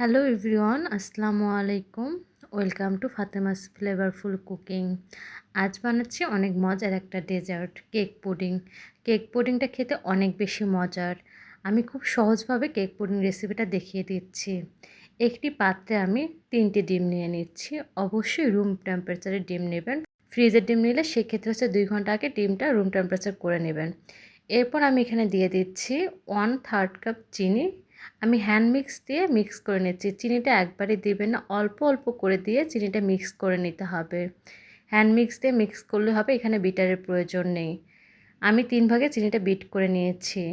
Hello everyone, আসসালামু আলাইকুম। Welcome to Fatema's flavourful cooking. আজ বানাচ্ছি অনেক মজার একটা ডেজার্ট, কেক পুডিং। কেক পুডিংটা খেতে অনেক বেশি মজার। আমি খুব সহজভাবে কেক পুডিং রেসিপিটা দেখিয়ে দিচ্ছি। একটি পাত্রে আমি 3টি ডিম নিয়ে নিচ্ছি। অবশ্যই রুম টেম্পারেচারে ডিম নেবেন। ফ্রিজের ডিম নিলে সেক্ষেত্রে হচ্ছে 2 ঘন্টা আগে ডিমটা রুম টেম্পারেচার করে নেবেন। এরপর আমি এখানে দিয়ে দিচ্ছি 1/3 কাপ চিনি। আমি হ্যান্ড মিক্স দিয়ে মিক্স করে নিচ্ছি। চিনিটা একবারে দিবেন না, অল্প অল্প করে দিয়ে চিনিটা মিক্স করে নিতে হবে। হ্যান্ড মিক্স দিয়ে মিক্স করলে হবে, এখানে বিটারের প্রয়োজন নেই। আমি 3 ভাগে চিনিটা বিট করে নিয়েছি।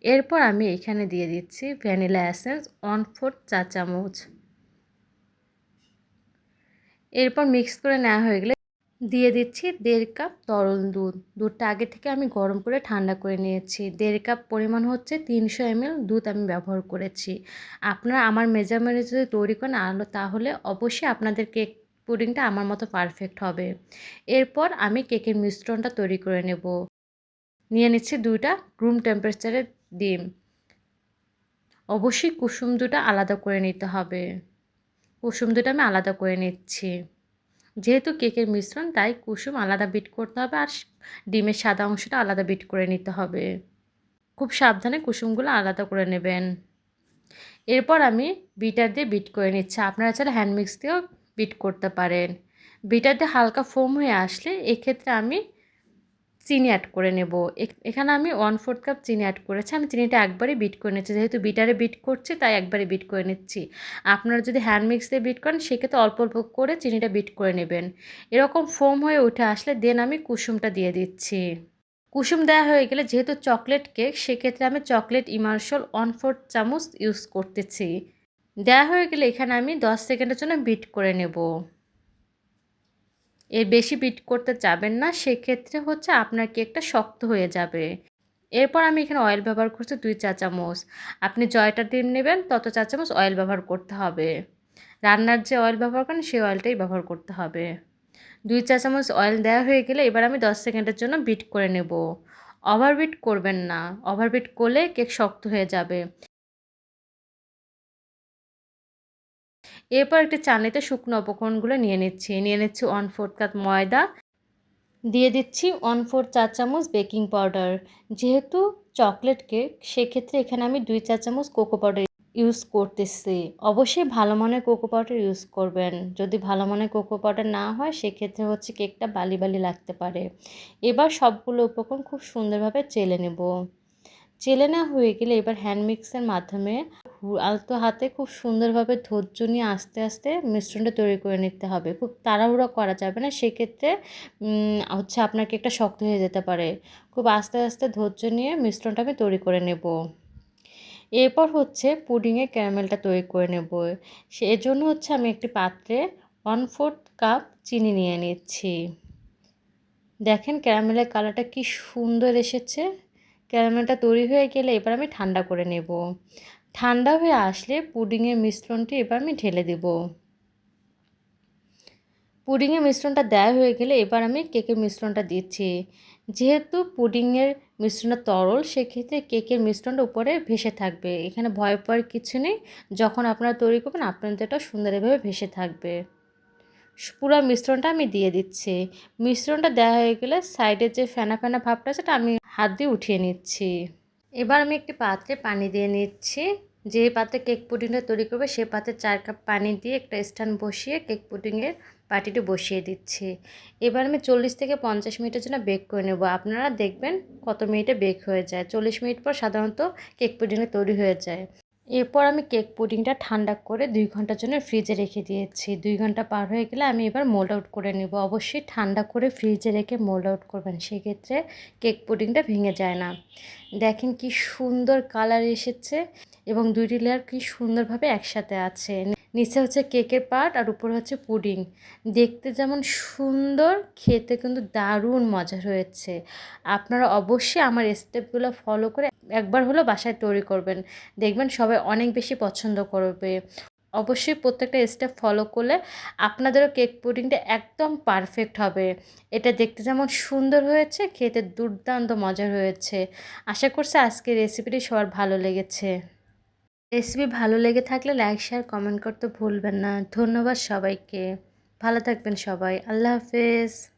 এরপর আমি এখানে দিয়ে দিচ্ছি ভ্যানিলা এসেন্স 1/4 চা চামচ। এরপর মিক্স করে নেওয়া হয়ে গেলে দিয়ে দিচ্ছি 1.5 কাপ তরল দুধ। দুধটা আগে থেকে আমি গরম করে ঠান্ডা করে নিয়েছি। 1.5 কাপ পরিমাণ হচ্ছে 300 ml দুধ আমি ব্যবহার করেছি। আপনারা আমার মেজারমেন্টে যদি তৈরি করেন তাহলে অবশ্যই আপনাদের কেক পুডিংটা আমার মতো পারফেক্ট হবে। এরপর আমি কেকের মিশ্রণটা তৈরি করে নেব। নিয়ে নিচ্ছি 2টা রুম টেম্পারেচারের ডিম। অবশ্যই কুসুম দুধটা আলাদা করে নিতে হবে। কুসুম দুধটা আমি আলাদা করে নিচ্ছি। যেহেতু কেকের মিশ্রণ তাই কুসুম আলাদা বিট করতে হবে, আর ডিমের সাদা অংশটা আলাদা বিট করে নিতে হবে। খুব সাবধানে কুসুমগুলো আলাদা করে নেবেন। এরপর আমি বিটার দিয়ে বিট করে নিচ্ছি। আপনারা চাইলে হ্যান্ড মিক্স দিয়েও বিট করতে পারেন। বিটার দিয়ে হালকা ফোম হয়ে আসলে এক্ষেত্রে আমি চিনি অ্যাড করে নেব। এখানে আমি 1/4 কাপ চিনি অ্যাড করেছি। আমি চিনিটা একবারই বিট করে নিচ্ছি, যেহেতু বিটারে বিট করছি তাই একবারে বিট করে নিচ্ছি। আপনারা যদি হ্যান্ড মিক্স দিয়ে বিট করেন সেক্ষেত্রে অল্প অল্প করে চিনিটা বিট করে নেবেন। এরকম ফোম হয়ে উঠে আসলে দেন আমি কুসুমটা দিয়ে দিচ্ছি। কুসুম দেওয়া হয়ে গেলে, যেহেতু চকলেট কেক সেক্ষেত্রে আমি চকলেট ইমার্শল 1/4 চামচ ইউজ করতেছি। দেওয়া হয়ে গেলে এখানে আমি 10 সেকেন্ডের জন্য বিট করে নেব। এর বেশি বিট করতে যাবেন না, সেক্ষেত্রে হচ্ছে আপনার কেকটা শক্ত হয়ে যাবে। এরপর আমি এখানে অয়েল ব্যবহার করছি 2 চা চামচ। আপনি জয়টা ডিম নেবেন তত চা চামচ অয়েল ব্যবহার করতে হবে। রান্নার যে অয়েল ব্যবহার করেন সেই অয়েলটাই ব্যবহার করতে হবে। 2 চা চামচ অয়েল দেওয়া হয়ে গেলে এবার আমি 10 সেকেন্ডের জন্য বিট করে নেব। ওভারবিট করবেন না, ওভারবিট করলে কেক শক্ত হয়ে যাবে। এরপর একটি চালনিতে শুকনো উপকরণগুলো নিয়ে নিচ্ছি 1/4 কাপ ময়দা। দিয়ে দিচ্ছি 1/4 চা চামচ বেকিং পাউডার। যেহেতু চকলেট কেক সেক্ষেত্রে এখানে আমি 2 চা চামচ কোকো পাউডার ইউজ করতেছি। অবশ্যই ভালো মানের কোকো পাউডার ইউজ করবেন। যদি ভালো মানের কোকো পাউডার না হয় সেক্ষেত্রে হচ্ছে কেকটা বালি বালি লাগতে পারে। এবার সবগুলো উপকরণ খুব সুন্দরভাবে চেলে নেব। চেলে নেওয়া হয়ে গেলে এবার হ্যান্ড মিক্সের মাধ্যমে আলতো হাতে খুব সুন্দরভাবে ধৈর্য নিয়ে আস্তে আস্তে মিশ্রণটা তৈরি করে নিতে হবে। খুব তাড়াহুড়ো করা যাবে না, সেক্ষেত্রে হচ্ছে আপনার কেকটা শক্ত হয়ে যেতে পারে। খুব আস্তে আস্তে ধৈর্য নিয়ে মিশ্রণটা আমি তৈরি করে নেব। এরপর হচ্ছে পুডিংয়ের ক্যারামেলটা তৈরি করে নেব। সেজন্য হচ্ছে আমি একটি পাত্রে 1/4 কাপ চিনি নিয়ে নিচ্ছি। দেখেন ক্যারামেলের কালারটা কি সুন্দর এসেছে। ক্যারামেলটা তৈরি হয়ে গেলে এবার আমি ঠান্ডা করে নেব। ঠান্ডা হয়ে আসলে পুডিংয়ের মিশ্রণটি এবার আমি ঢেলে দেব। পুডিংয়ের মিশ্রণটা দেওয়া হয়ে গেলে এবার আমি কেকের মিশ্রণটা দিচ্ছি। যেহেতু পুডিংয়ের মিশ্রণটা তরল সেক্ষেত্রে কেকের মিশ্রণটা উপরে ভেসে থাকবে। এখানে ভয় পাওয়ার কিছু নেই। যখন আপনারা তৈরি করবেন আপনাদের এটা সুন্দরভাবে ভেসে থাকবে। পুরো মিশ্রণটা আমি দিয়ে দিচ্ছি। মিশ্রণটা দেওয়া হয়ে গেলে সাইডের যে ফেনা ফেনা ভাবটা সেটা আমি হাত দিয়ে উঠিয়ে নিচ্ছি। এবার আমি একটি পাত্রে পানি দিয়ে নিচ্ছি। যে পাত্রে কেক পুডিংটা তৈরি করবে সে পাত্রে 4 কাপ পানি দিয়ে একটা স্ট্যান্ড বসিয়ে কেক পুডিংয়ের বাটিটি বসিয়ে দিচ্ছি। এবার আমি 40 থেকে 50 মিনিটের জন্য বেক করে নেব। আপনারা দেখবেন কত মিনিটে বেক হয়ে যায়। 40 মিনিট পর সাধারণত কেক পুডিংটা তৈরি হয়ে যায়। এরপর আমি কেক পুডিংটা ঠান্ডা করে 2 ঘন্টার জন্য ফ্রিজে রেখে দিয়েছি। 2 ঘন্টা পার হয়ে গেলে আমি এবার মোল্ড আউট করে নেব। অবশ্যই ঠান্ডা করে ফ্রিজে রেখে মোল্ড আউট করবেন, সেক্ষেত্রে কেক পুডিংটা ভেঙে যায় না। দেখেন কি সুন্দর কালার এসেছে এবং 2টি লেয়ার কি সুন্দরভাবে একসাথে আছে। নিচে হচ্ছে কেকের পার্ট আর উপরে হচ্ছে পুডিং। দেখতে যেমন সুন্দর, খেতে কিন্তু দারুণ মজার হয়েছে। আপনারা অবশ্যই আমার স্টেপগুলো ফলো করে একবার হলেও বাসায় তৈরি করবেন। দেখবেন সবাই অনেক বেশি পছন্দ করবে। অবশ্যই প্রত্যেকটা স্টেপ ফলো করলে আপনাদেরও কেক পুডিংটা একদম পারফেক্ট হবে। এটা দেখতে যেমন সুন্দর হয়েছে, খেতে দুর্দান্ত মজার হয়েছে। আশা করছি আজকের রেসিপিটি সবার ভালো লেগেছে। রেসিপি ভালো লেগে থাকলে লাইক শেয়ার কমেন্ট করতে ভুলবেন না। ধন্যবাদ সবাইকে। ভালো থাকবেন সবাই। আল্লাহ হাফেজ।